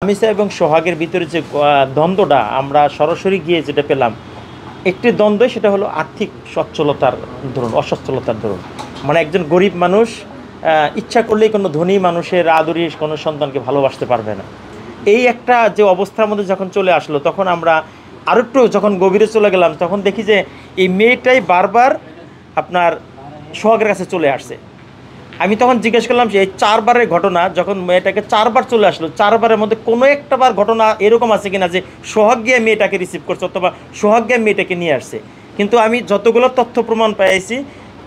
লামিসা এবং সোহাগের ভিতরে যে দ্বন্দ্বটা আমরা সরাসরি গিয়ে যেটা পেলাম, একটি দ্বন্দ্ব, সেটা হলো আর্থিক সচ্ছলতার ধরুন, অসচ্ছলতার ধরুন। মানে একজন গরিব মানুষ ইচ্ছা করলেই কোনো ধনী মানুষের আদরি কোনো সন্তানকে ভালোবাসতে পারবে না। এই একটা যে অবস্থার মধ্যে যখন চলে আসলো, তখন আমরা আরও একটু যখন গভীরে চলে গেলাম, তখন দেখি যে এই মেয়েটাই বারবার আপনার সোহাগের কাছে চলে আসছে। আমি তখন জিজ্ঞেস করলাম যে এই 4বারের ঘটনা যখন মেয়েটাকে 4বার চলে আসলো, 4বারের মধ্যে কোনো একটা বার ঘটনা এরকম আছে কিনা যে সোহাগ গিয়ে মেয়েটাকে রিসিভ করছে অথবা সোহাগ গিয়ে মেয়েটাকে নিয়ে আসছে। কিন্তু আমি যতগুলো তথ্য প্রমাণ পেয়েছি,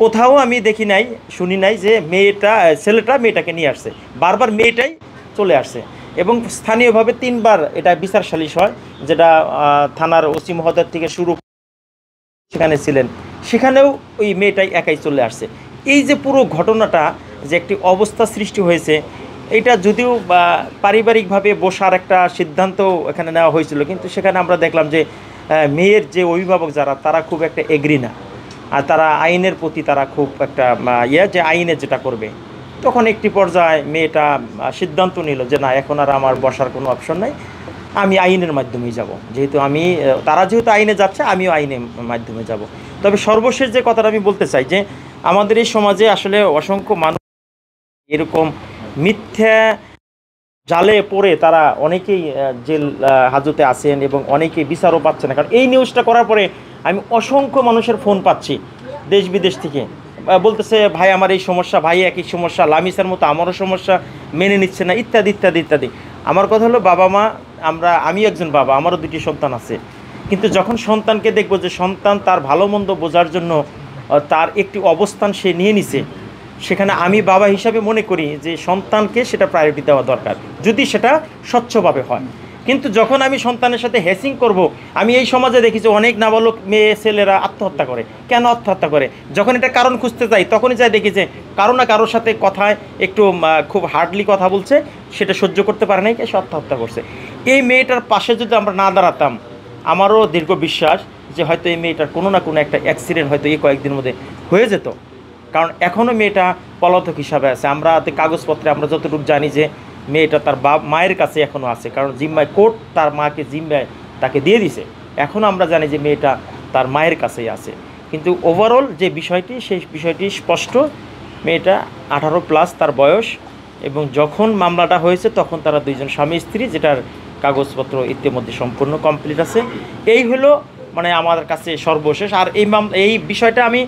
কোথাও আমি দেখি নাই, শুনি নাই যে ছেলেটা মেয়েটাকে নিয়ে আসছে। বারবার মেয়েটাই চলে আসছে এবং স্থানীয়ভাবে 3বার এটা বিচার সালিশ হয়, যেটা থানার ওসি মহোদয় থেকে শুরু সেখানে ছিলেন, সেখানেও ওই মেয়েটাই একাই চলে আসছে। এই যে পুরো ঘটনাটা যে একটি অবস্থা সৃষ্টি হয়েছে, এটা যদিও পারিবারিকভাবে বসার একটা সিদ্ধান্ত এখানে নেওয়া হয়েছিল, কিন্তু সেখানে আমরা দেখলাম যে মেয়ের যে অভিভাবক যারা, তারা খুব একটা এগ্রি না। আর তারা আইনের প্রতি তারা খুব একটা যে আইনে যেটা করবে। তখন একটি পর্যায়ে মেয়েটা সিদ্ধান্ত নিল যে না, এখন আর আমার বসার কোনো অপশন নাই, আমি আইনের মাধ্যমেই যাব। যেহেতু তারা যেহেতু আইনে যাচ্ছে, আমিও আইনের মাধ্যমে যাব। তবে সর্বশেষ যে কথাটা আমি বলতে চাই যে আমাদের এই সমাজে আসলে অসংখ্য মানুষ এরকম মিথ্যা জালে পড়ে তারা অনেকেই জেল হাজতে আছেন এবং অনেকেই বিচারও পাচ্ছে না। কারণ এই নিউজটা করার পরে আমি অসংখ্য মানুষের ফোন পাচ্ছি দেশ বিদেশ থেকে, বলতেছে ভাই আমার এই সমস্যা, ভাই একই সমস্যা, লামিসার মতো আমারও সমস্যা, মেনে নিচ্ছে না, ইত্যাদি ইত্যাদি ইত্যাদি। আমার কথা হলো, বাবা মা, আমি একজন বাবা, আমারও 2টি সন্তান আছে। কিন্তু যখন সন্তানকে দেখবো যে সন্তান তার ভালো মন্দ বোঝার জন্য তার একটি অবস্থান সে নিয়ে নিছে, সেখানে আমি বাবা হিসাবে মনে করি যে সন্তানকে সেটা প্রায়োরিটি দেওয়া দরকার, যদি সেটা স্বচ্ছভাবে হয়। কিন্তু যখন আমি সন্তানের সাথে হ্যাসিং করব, আমি এই সমাজে দেখি যে অনেক নাবালক মেয়ে ছেলেরা আত্মহত্যা করে। কেন আত্মহত্যা করে? যখন এটা কারণ খুঁজতে যাই, তখনই যাই দেখি যে কারো না কারোর সাথে কথায় একটু খুব হার্ডলি কথা বলছে, সেটা সহ্য করতে পারে নাই, সে আত্মহত্যা করছে। এই মেয়েটার পাশে যদি আমরা না দাঁড়াতাম, আমারও দীর্ঘ বিশ্বাস যে হয়তো এই মেয়েটার কোনো না কোনো একটা অ্যাক্সিডেন্ট হয়তো এই কয়েকদিনের মধ্যে হয়ে যেত। কারণ এখনও মেয়েটা পলাতক হিসাবে আছে। আমরা কাগজপত্রে আমরা যতটুকু জানি যে মেয়েটা তার মায়ের কাছে এখনও আছে, কারণ জিম্মায় কোর্ট তার মাকে জিম্মায় তাকে দিয়ে দিছে। এখনও আমরা জানি যে মেয়েটা তার মায়ের কাছেই আছে। কিন্তু ওভারঅল যে বিষয়টি, সেই বিষয়টি স্পষ্ট, মেয়েটা 18+ তার বয়স, এবং যখন মামলাটা হয়েছে তখন তারা 2জন স্বামী স্ত্রী, যেটার কাগজপত্র ইতিমধ্যে সম্পূর্ণ কমপ্লিট আছে। এই হলো মানে আমাদের কাছে সর্বশেষ। আর এই বিষয়টা আমি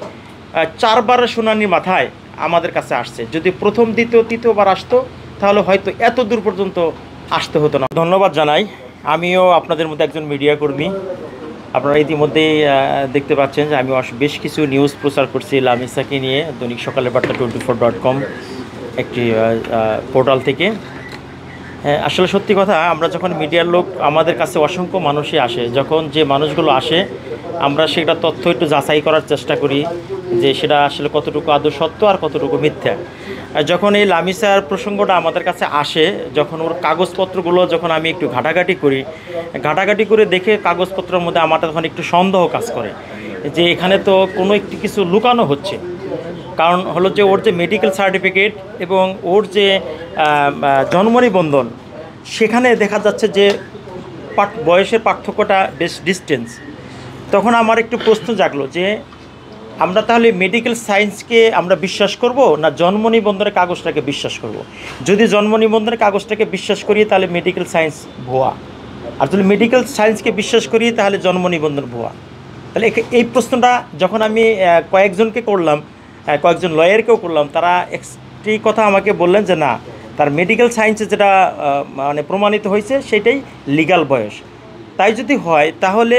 4বারের শুনানির মাথায় আমাদের কাছে আসছে। যদি প্রথম, দ্বিতীয়, তৃতীয়বার আসতো, তাহলে হয়তো এত দূর পর্যন্ত আসতে হতো না। ধন্যবাদ জানাই। আমিও আপনাদের মধ্যে একজন মিডিয়া কর্মী। আপনারা ইতিমধ্যেই দেখতে পাচ্ছেন যে আমি বেশ কিছু নিউজ প্রচার করছি লামিসাকে নিয়ে দৈনিক সকালের বার্তা 24.com একটি পোর্টাল থেকে। আসলে সত্যি কথা, আমরা যখন মিডিয়ার লোক, আমাদের কাছে অসংখ্য মানুষই আসে, যখন যে মানুষগুলো আসে আমরা সেটা তথ্য একটু যাচাই করার চেষ্টা করি যে সেটা আসলে কতটুকু আদৌ সত্য আর কতটুকু মিথ্যা। যখন এই লামিসার প্রসঙ্গটা আমাদের কাছে আসে, যখন ওর কাগজপত্রগুলো যখন আমি একটু ঘাটাঘাটি করে দেখে কাগজপত্রের মধ্যে আমার তখন একটু সন্দেহ কাজ করে যে এখানে তো কোনো একটি কিছু লুকানো হচ্ছে। কারণ হলো যে ওর যে মেডিকেল সার্টিফিকেট এবং ওর যে জন্ম নিবন্ধন, সেখানে দেখা যাচ্ছে যে বয়সের পার্থক্যটা বেশ ডিস্টেন্স। তখন আমার একটু প্রশ্ন জাগলো যে আমরা তাহলে মেডিকেল সায়েন্সকে আমরা বিশ্বাস করব না জন্ম নিবন্ধনের কাগজটাকে বিশ্বাস করব? যদি জন্ম নিবন্ধনের কাগজটাকে বিশ্বাস করি তাহলে মেডিকেল সায়েন্স ভুয়া, আর যদি মেডিকেল সায়েন্সকে বিশ্বাস করি তাহলে জন্ম নিবন্ধন ভুয়া। তাহলে এই প্রশ্নটা যখন আমি কয়েকজনকে করলাম, কয়েকজন লয়ারকেও করলাম, তারা একটি কথা আমাকে বললেন যে না, তার মেডিকেল সায়েন্সে যেটা মানে প্রমাণিত হয়েছে সেটাই লিগ্যাল বয়স। তাই যদি হয় তাহলে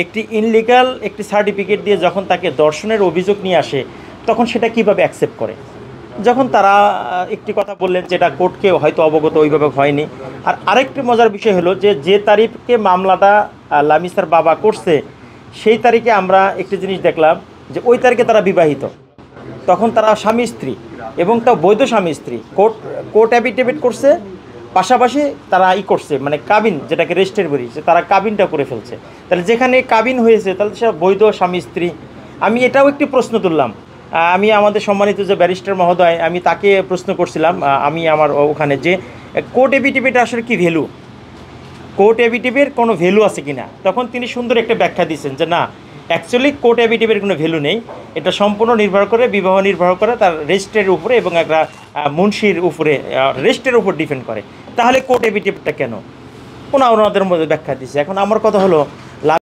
একটি ইনলিগাল একটি সার্টিফিকেট দিয়ে যখন তাকে ধর্ষণের অভিযোগ নিয়ে আসে, তখন সেটা কিভাবে অ্যাকসেপ্ট করে? যখন তারা একটি কথা বললেন যেটা কোর্টকে হয়তো অবগত ওইভাবে হয়নি। আর আরেকটি মজার বিষয় হলো যে তারিখে মামলাটা লামিসার বাবা করছে, সেই তারিখে আমরা একটি জিনিস দেখলাম যে ওই তারিখে তারা বিবাহিত। তখন তারা স্বামী স্ত্রী, এবং তাও বৈধ স্বামী স্ত্রী। কোর্ট অ্যাফিডেভিট করছে, পাশাপাশি তারা করছে মানে কাবিন, যেটাকে রেজিস্টার করি, যে তারা কাবিনটা করে ফেলছে। তাহলে যেখানে কাবিন হয়েছে তাহলে সে বৈধ স্বামী স্ত্রী। আমি এটাও একটি প্রশ্ন তুললাম। আমি আমাদের সম্মানিত যে ব্যারিস্টার মহোদয়, আমি তাকে প্রশ্ন করছিলাম, আমি আমার ওখানে যে কোর্ট অ্যাফিডেভিট আসলে কী ভ্যালু, কোর্ট অ্যাফিডেভিটের কোনো ভ্যালু আছে কি না। তখন তিনি সুন্দর একটা ব্যাখ্যা দিয়েছেন যে না, অ্যাকচুয়ালি কোর্ট অ্যাফিডেভিটের কোনো ভ্যালু নেই, এটা সম্পূর্ণ নির্ভর করে, বিবাহ নির্ভর করে তার রেজিস্ট্রের উপরে এবং একটা মুন্সির উপরে, রেজিস্ট্রের উপর ডিপেন্ড করে। তাহলে কোর্ট অ্যাফিডেভিটটা কেন, ওনাদের মধ্যে ব্যাখ্যা দিচ্ছে। এখন আমার কথা হলো